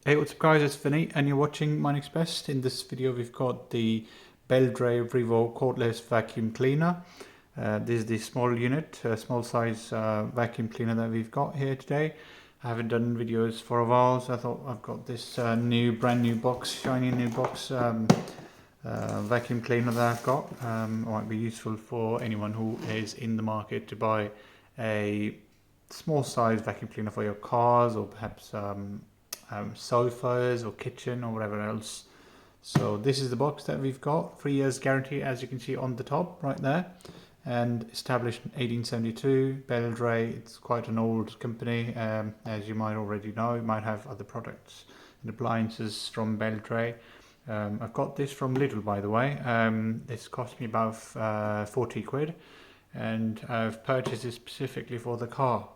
Hey, what's up guys, it's Vinny and you're watching Mining's Best. In this video we've got the Beldray Revo cordless vacuum cleaner. This is the small unit, small size vacuum cleaner that we've got here today. I haven't done videos for a while, so I thought I've got this brand new box, shiny new box vacuum cleaner that I've got. It might be useful for anyone who is in the market to buy a small size vacuum cleaner for your cars, or perhaps sofas or kitchen or whatever else. So this is the box that we've got, 3 years guarantee, as you can see on the top right there, and established in 1872. Beldray, it's quite an old company, as you might already know. You might have other products and appliances from Beldray. I've got this from Lidl, by the way. This cost me about 40 quid, and I've purchased it specifically for the car.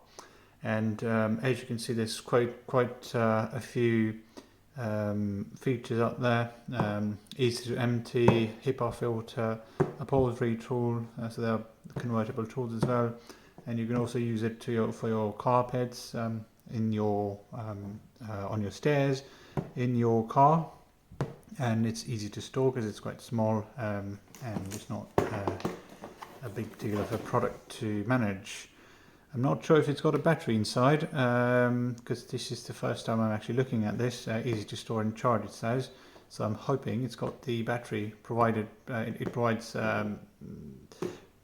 And as you can see, there's quite a few features up there. Easy to empty, HIPAA filter, upholstery tool, so there are convertible tools as well. And you can also use it for your carpets, in your on your stairs, in your car. And it's easy to store because it's quite small, and it's not a big deal of a product to manage. I'm not sure if it's got a battery inside, because this is the first time I'm actually looking at this. Easy to store and charge, it says. So I'm hoping it's got the battery provided. It provides.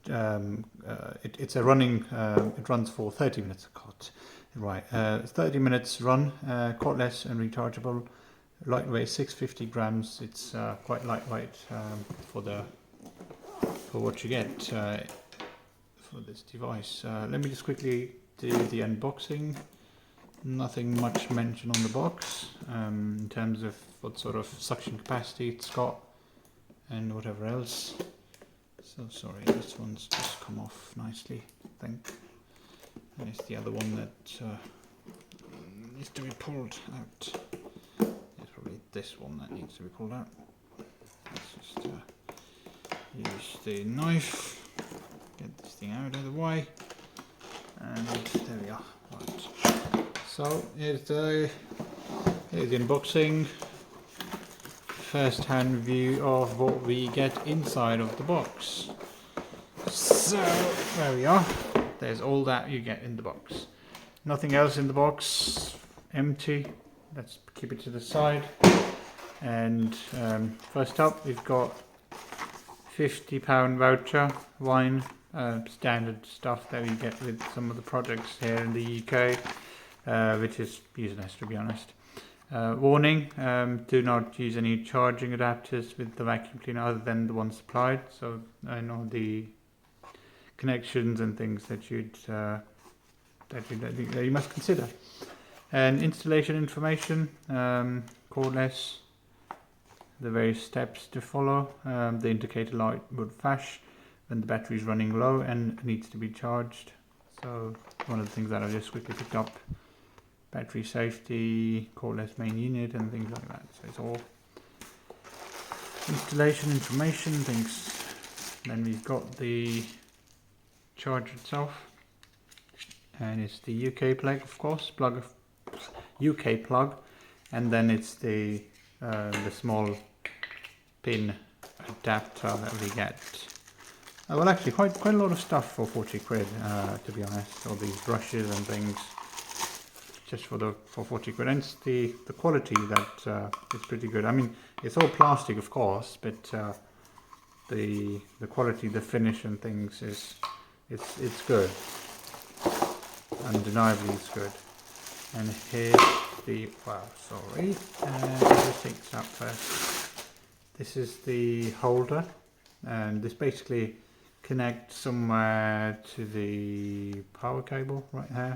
It's a running. It runs for 30 minutes. God, right. 30 minutes run. Cordless and rechargeable. Lightweight, 650 grams. It's quite lightweight for what you get. For this device. Let me just quickly do the unboxing. Nothing much mentioned on the box in terms of what sort of suction capacity it's got and whatever else. So sorry, this one's just come off nicely, I think. And it's the other one that needs to be pulled out. It's probably this one that needs to be pulled out. Let's just use the knife. Get this thing out of the way, and there we are. Right. So here's the unboxing, first-hand view of what we get inside of the box. So there we are. There's all that you get in the box. Nothing else in the box. Empty. Let's keep it to the side. And first up, we've got £50 voucher, wine. Standard stuff that we get with some of the products here in the UK, which is useless, to be honest. Warning, do not use any charging adapters with the vacuum cleaner other than the ones supplied. So I know the connections and things that you must consider. And installation information, cordless, the various steps to follow. The indicator light would flash when the battery is running low and needs to be charged. So one of the things that I just quickly picked up: battery safety, cordless main unit, and things like that. So it's all installation information things. Then we've got the charger itself, and it's the UK plug, of course, UK plug, and then it's the small pin adapter that we get. Well, actually, quite a lot of stuff for 40 quid, to be honest. All these brushes and things, just for 40 quid. And it's the quality that is pretty good. I mean, it's all plastic, of course, but the quality, the finish and things it's good. Undeniably, it's good. And here's the just take this out first. This is the holder, and this basically connects somewhere to the power cable right here.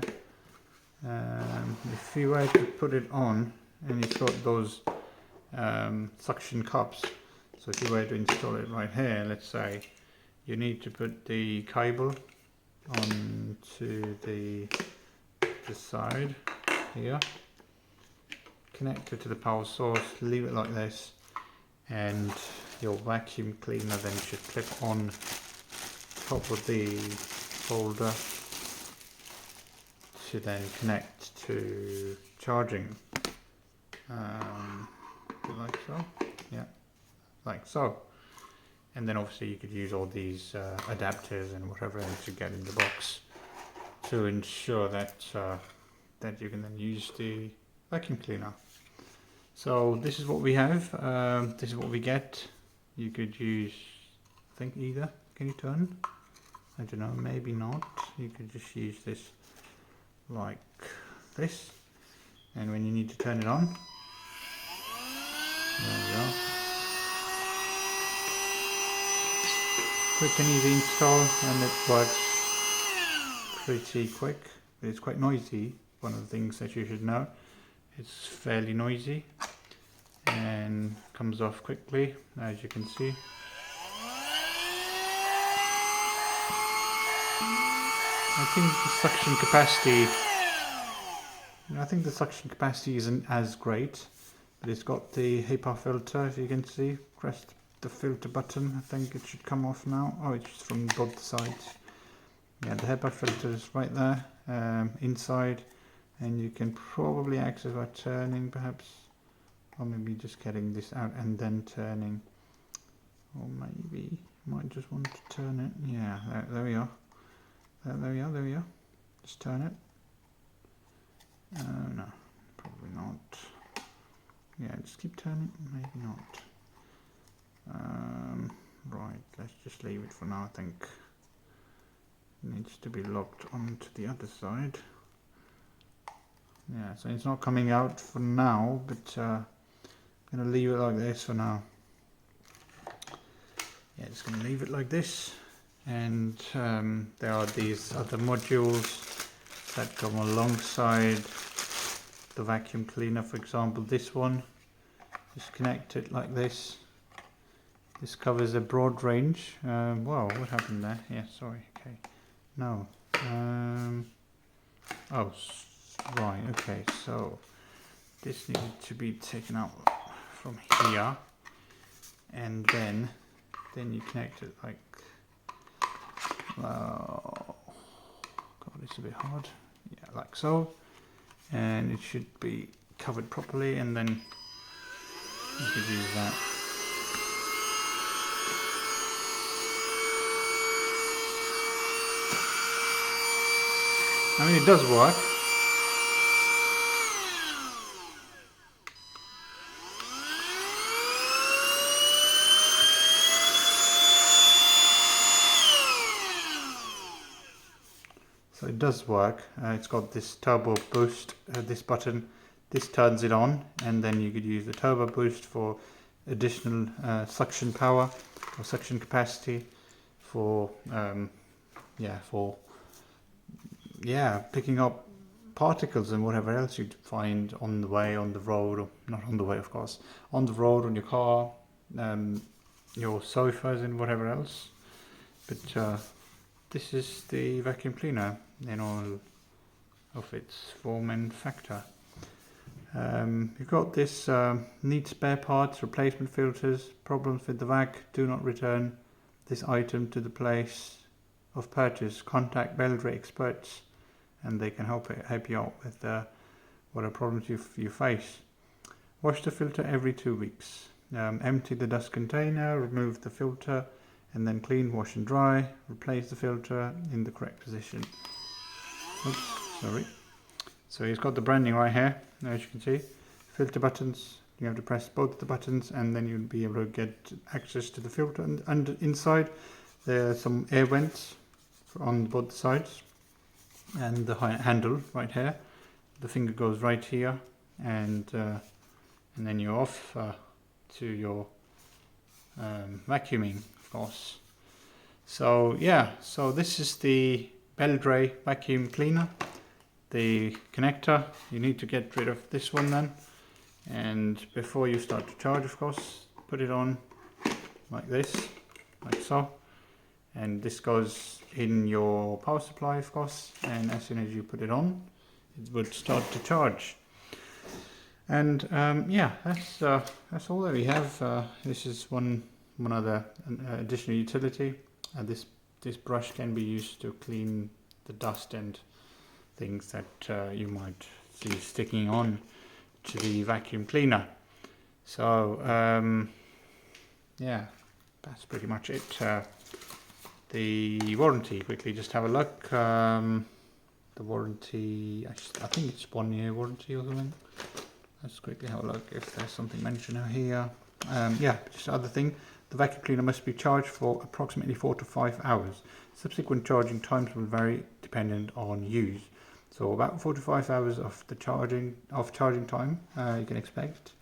If you were to put it on, and it's got those suction cups, so if you were to install it right here, let's say, you need to put the cable onto the side here, connect it to the power source, leave it like this, and your vacuum cleaner then should clip on top of the holder to then connect to charging. like so, yeah, like so. And then obviously you could use all these adapters and whatever else you get in the box to ensure that that you can then use the vacuum cleaner. So this is what we have. This is what we get. You could use, I think, either. Can you turn? I don't know, maybe not. You could just use this like this, and when you need to turn it on, there we go. Quick and easy install, and it works pretty quick, but it's quite noisy. One of the things that you should know, it's fairly noisy and comes off quickly, as you can see. I think the suction capacity isn't as great, but it's got the HEPA filter, if you can see. Press the filter button, I think it should come off now. Oh, it's from both sides. Yeah, the HEPA filter is right there, inside, and you can probably access by turning perhaps, or maybe just getting this out and then turning, or maybe you might just want to turn it. Yeah, there we are. There we are. Just turn it. No, probably not. Yeah, just keep turning. Maybe not. Right, let's just leave it for now. I think it needs to be locked onto the other side. Yeah, so it's not coming out for now, but I'm going to leave it like this for now. Yeah, just going to leave it like this. And there are these other modules that come alongside the vacuum cleaner. For example, this one, just connect it like this. This covers a broad range. Wow, what happened there? Yeah, sorry. Okay, no. Oh, right. Okay, so this needed to be taken out from here, and then you connect it like. God, it's a bit hard. Yeah, like so, and it should be covered properly, and then you could use that. I mean, it does work. So it does work. It's got this turbo boost, this button, this turns it on, and then you could use the turbo boost for additional suction power or suction capacity for picking up particles and whatever else you'd find on the way, on the road, or not on the way of course, on the road, on your car, your sofas and whatever else. But this is the vacuum cleaner in all of its form and factor. You've got this need spare parts, replacement filters, problems with the vac, do not return this item to the place of purchase. Contact Beldray experts and they can help you out with whatever problems you face. Wash the filter every 2 weeks. Empty the dust container, remove the filter, and then clean, wash and dry. Replace the filter in the correct position. Oops, sorry. So he's got the branding right here, as you can see. Filter buttons, you have to press both the buttons and then you'll be able to get access to the filter. And inside there are some air vents on both sides, and the handle right here. The finger goes right here, and then you're off to your vacuuming, of course. So yeah, so this is the Beldray vacuum cleaner. The connector, you need to get rid of this one then, and before you start to charge, of course, put it on like this, like so, and this goes in your power supply, of course, and as soon as you put it on, it would start to charge. And yeah, that's all that we have. This is one other additional utility. This brush can be used to clean the dust and things that you might see sticking on to the vacuum cleaner. So yeah, that's pretty much it. The warranty, quickly just have a look. The warranty, I think it's 1 year warranty or something. Let's quickly have a look if there's something mentioned here. Yeah, just the other thing, the vacuum cleaner must be charged for approximately 4 to 5 hours. Subsequent charging times will vary dependent on use. So about 4 to 5 hours of the charging time you can expect.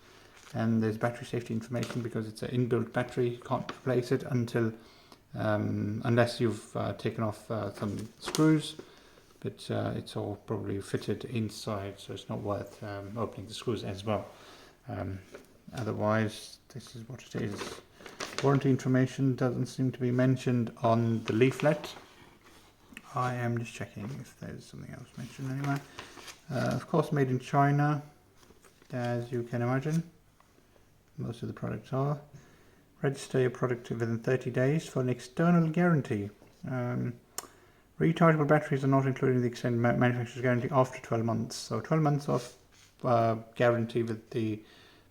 And there's battery safety information because it's an inbuilt battery. You can't replace it until unless you've taken off some screws. But it's all probably fitted inside, so it's not worth opening the screws as well. Otherwise, this is what it is. Warranty information doesn't seem to be mentioned on the leaflet. I am just checking if there's something else mentioned anywhere. Of course, made in China, as you can imagine. Most of the products are. Register your product within 30 days for an external guarantee. Rechargeable batteries are not included in the extended manufacturer's guarantee after 12 months. So 12 months of guarantee with the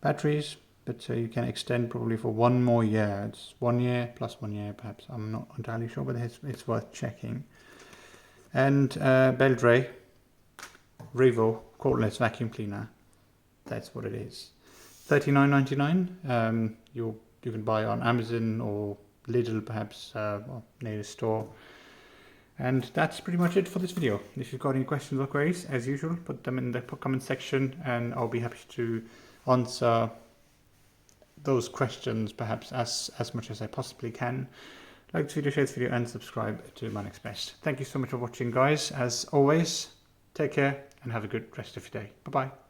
batteries, but you can extend probably for 1 more year. It's 1 year plus 1 year perhaps. I'm not entirely sure, but it's worth checking. And Beldray Revo cordless vacuum cleaner. That's what it is. $39.99. You can buy on Amazon or Lidl perhaps, or near a store. And that's pretty much it for this video. If you've got any questions or queries, as usual, put them in the comment section and I'll be happy to answer those questions perhaps as much as I possibly can. Like this video, share this video and subscribe to my next best. Thank you so much for watching, guys. As always, take care and have a good rest of your day. Bye bye.